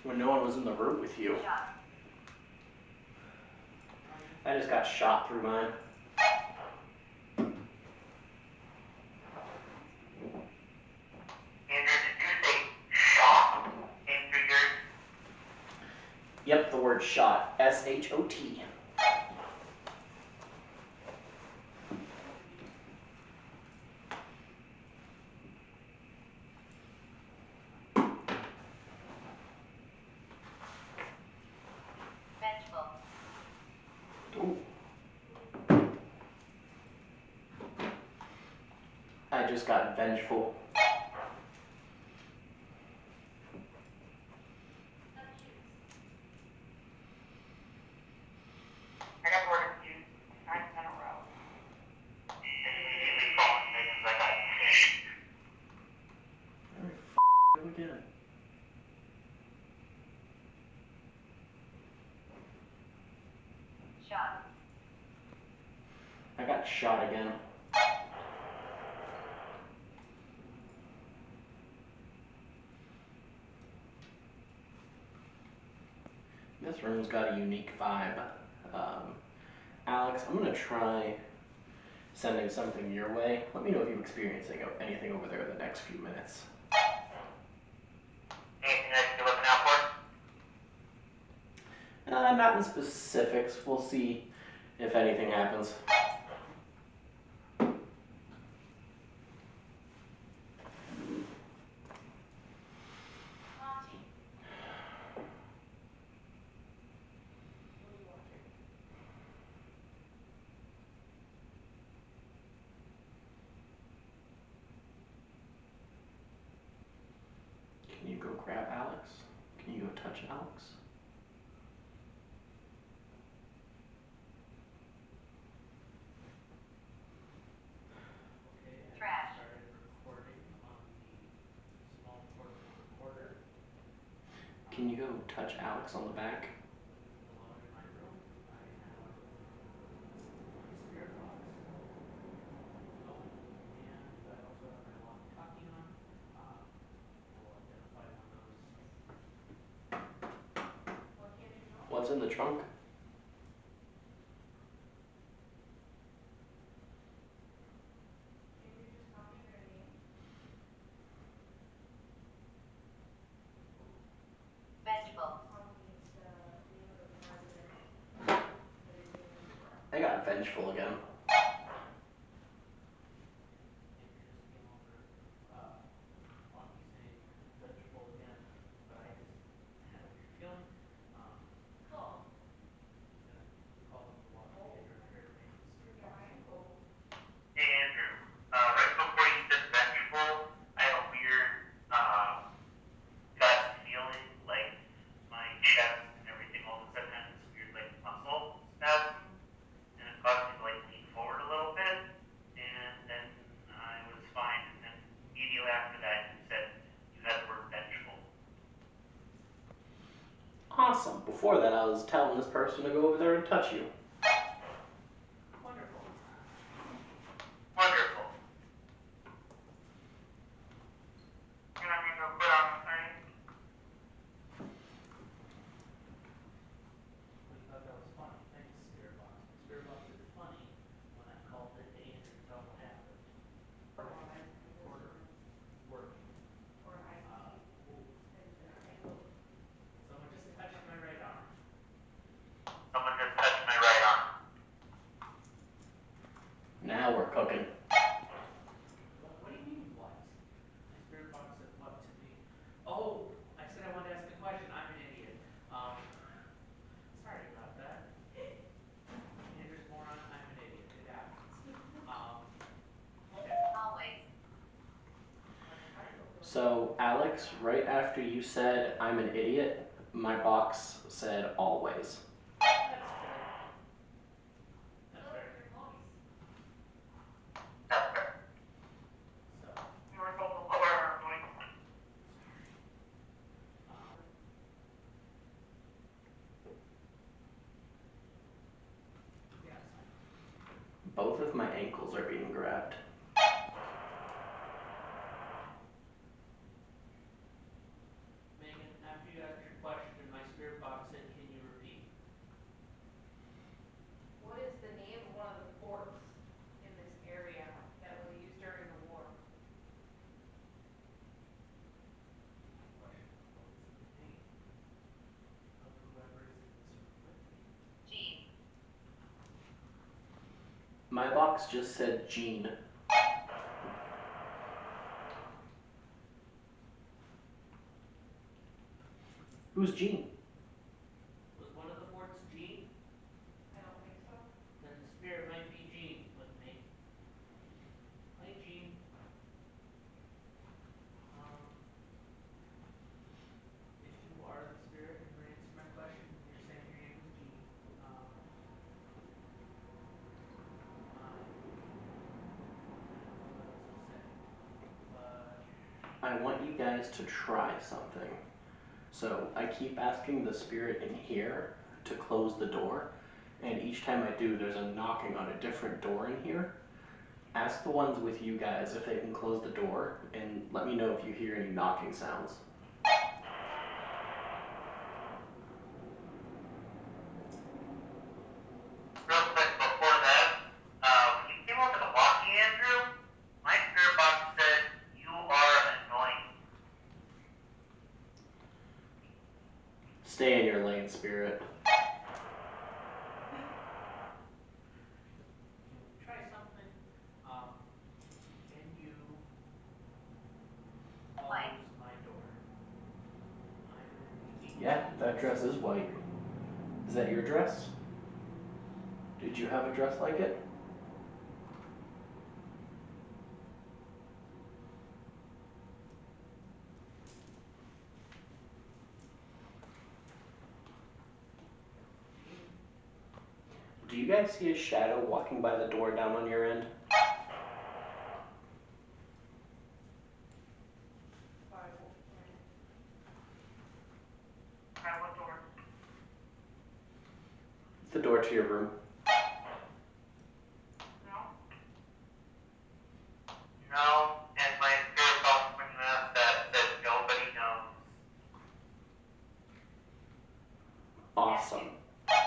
when no one was in the room with you. I just got shot through mine. Andrew, did you say shot into yours? Yep, the word shot. S-H-O-T. Vengeful. Ooh. I just got vengeful. I got the word accused 9 in a row. Immediately calling me because I got changed. Go again. Shot. I got shot again. This room's got a unique vibe. Alex, I'm gonna try sending something your way. Let me know if you're experiencing anything over there in the next few minutes. Anything I should be looking out for? Not in specifics. We'll see if anything happens. Monty. Can you go grab Alex? Can you go touch Alex? Can you go touch Alex on the back? Alone in my room, I have my spirit box. Oh, and I also have my walkie-talkie on. We'll identify when those. What's in the trunk? Vegetable. I got vengeful again. Andrew just came over while he's saying vegetable again, but I just had a weird feeling. Cool. Gonna call up the water theater here to make the spirit box. Hey Andrew, right before you said vengeful, I had a weird gut feeling, like my chest and everything all of a sudden had this weird like muscle spasm, and it caused me to like lean forward a little bit, and then I was fine. And then immediately after that, you said you had the word vengeful. Awesome. Before that, I was telling this person to go over there and touch you. Wonderful. Wonderful. And I'm gonna go put on the thing. Well, you thought that was funny. Thanks, spirit box. My spirit box is funny when I called in to Andrew to tell him what happened. Order. Working. Someone just touched my right arm. Someone just touched my right arm. Now we're cooking. What do you mean, what? My spirit box said what to me? Oh, I said I wanted to ask a question. I'm an idiot. Sorry about that. Andrew's moron, I'm an idiot. It happens. Okay. Always. So, Alex, right after you said I'm an idiot, my box said always. That's fair. That's fair. That's fair. So, You were supposed to lower our voice. yes. Both of my ankles are being grabbed. Megan, after you asked your question, my spirit box said, can you repeat? What is the name of one of the forts in this area that was used during the war? Question. What is the name of whoever is in this room with me? Gene. My box just said Gene. Who's Gene? Was one of the forts Gene? I don't think so. Then the spirit might be Gene with me. Hi, Gene. If you are the spirit and you're answering my question, you're saying your name is Gene. I don't know what else to say. But I want you guys to try something. So, I keep asking the spirit in here to close the door, and each time I do, there's a knocking on a different door in here. Ask the ones with you guys if they can close the door, and let me know if you hear any knocking sounds. Real quick before that, when you came over the walkie, Andrew, my spirit box said you are annoying. Stay in your lane, spirit. can we try something? Can you close White. my door? I'm in the Yeah, that dress is white. Is that your dress? Did you have a dress like it? Do you guys see a shadow walking by the door down on your end? The door to your room. No, and my spirit box bringing up that says nobody knows. Awesome. Are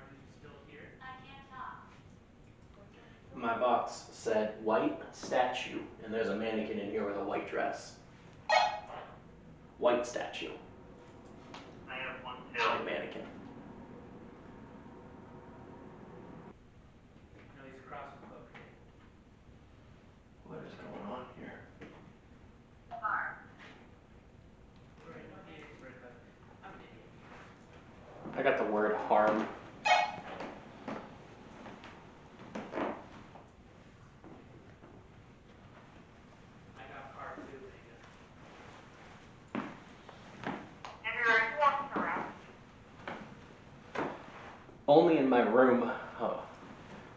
you still here? I can't talk. My box said white statue, and there's a mannequin in here with a white dress. White statue. I have one too. White mannequin. No, he's across from cocaine. What is going on here? Barb. Right, okay, it's right back. I'm an idiot. I got the word harm. I got car too, Megan. Andrew, are you walking around? Only in my room. Oh.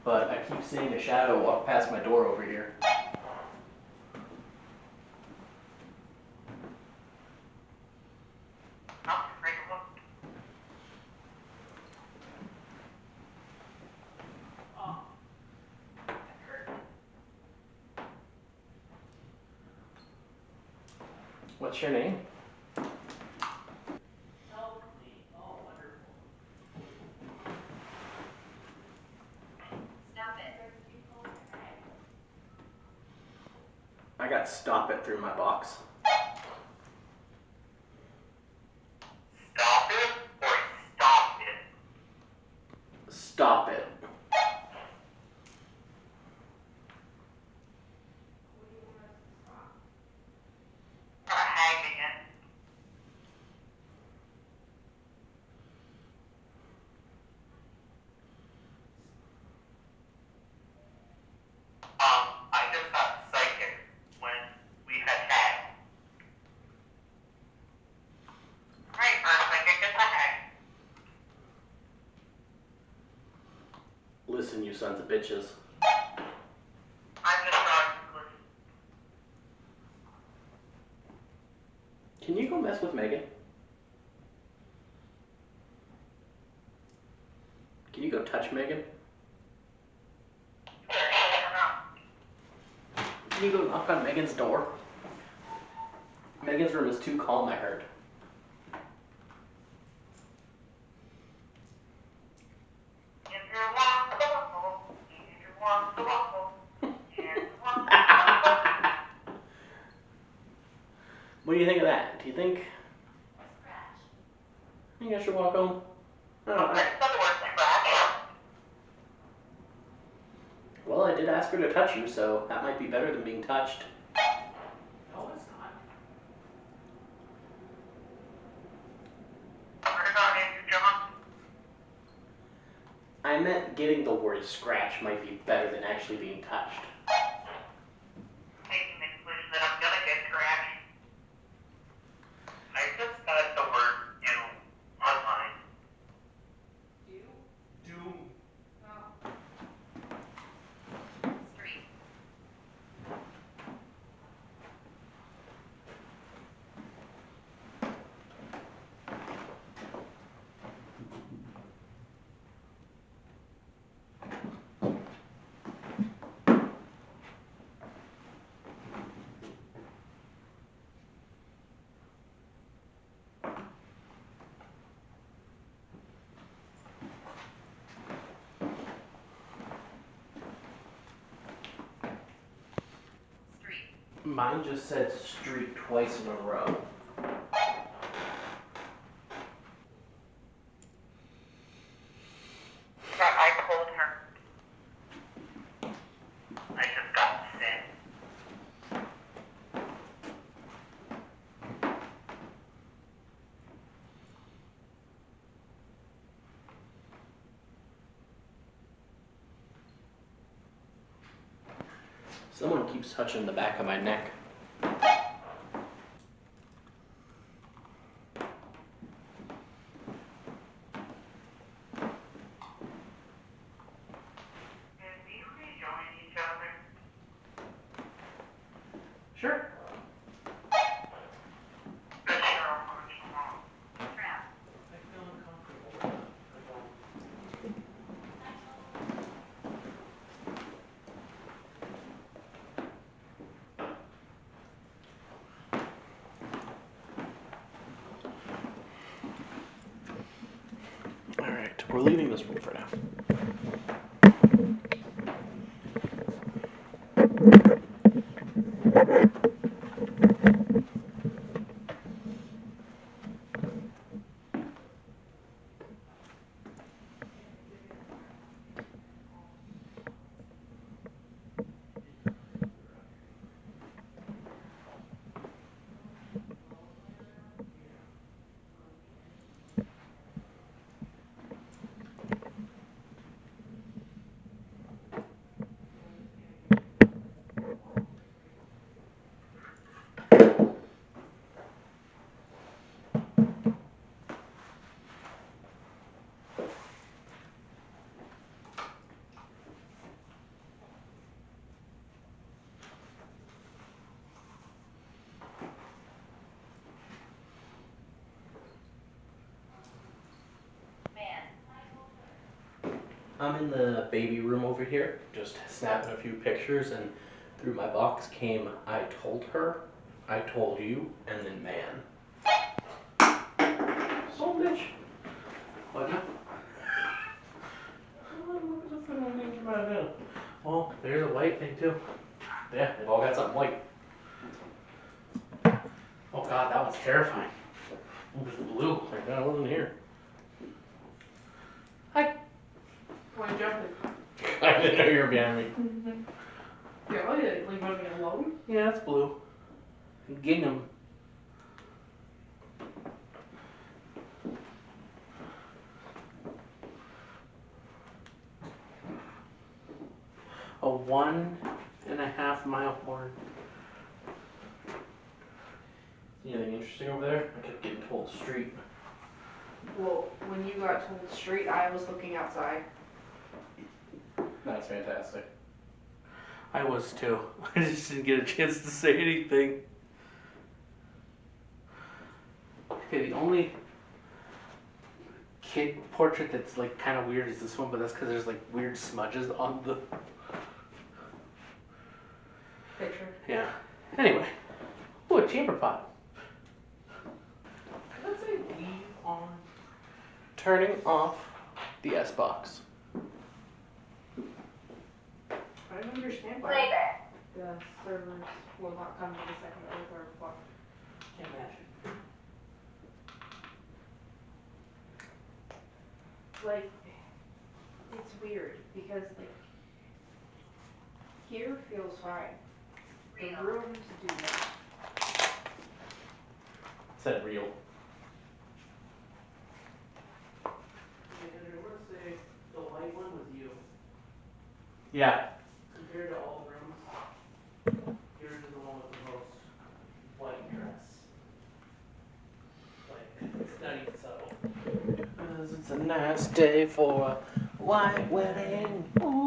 But I keep seeing a shadow walk past my door over here. I'll just take a look. Oh, that hurt. What's your name? Help me. Oh, wonderful. Stop it. I got stop it through my box. Stop it or stop it? Stop it. Not hanging it. I just got psychic when we had tag. Right, first psychic is a hang. Listen, you sons of bitches. I'm just trying to listen. Can you go mess with Megan? Can you go touch Megan? Can you go knock on Megan's door? Megan's room is too calm, I heard. If you want the waffle, if you want the waffle, if you want the waffle. What do you think of that? Do you think Scratch. I should walk home? Oh, Okay, that's the word scratch. well, I did ask her to touch you, so that might be better than being touched. No, it's not. Right on, Andrew John. I meant getting the word scratch might be better than actually being touched. Making the conclusion that I'm gonna get scratched. I just got the word doom on mine. You? Doom. Oh. Street. Street. Mine just said street twice in a row. I told her. I just got sin. Someone keeps touching the back of my neck. Did we rejoin each other? Sure. Good sure I'm going to Trap. I feel uncomfortable. We're leaving this room for now. I'm in the baby room over here, just snapping a few pictures, and through my box came I told her, I told you, and then man. So bitch. What now? Well, there's a white thing too. Yeah, they've all got something white. Oh god, that was terrifying. It was blue. Like that wasn't here. Hi. Why jumping? I didn't know you were behind me. Yeah, why did you leave me alone? Yeah, that's blue. Gingham. A 1.5 mile horn. Anything interesting over there? I kept getting told street. Well, when you got told street, I was looking outside. That's fantastic. I was too. I just didn't get a chance to say anything. Okay, the only kid portrait that's like kind of weird is this one, but that's because there's like weird smudges on the Picture. yeah. Anyway, ooh, a chamber pot. Let's say leave on turning off the S box. I don't understand why the servers will not come to the second or third block. Can't imagine. Like, it's weird because like here feels fine. The rooms do not. Said real. I want to say the white one was you. Yeah. Compared to all rooms, yours is the one with the most white dress. Like, it's not even subtle. It's a nice day for a white wedding. Ooh.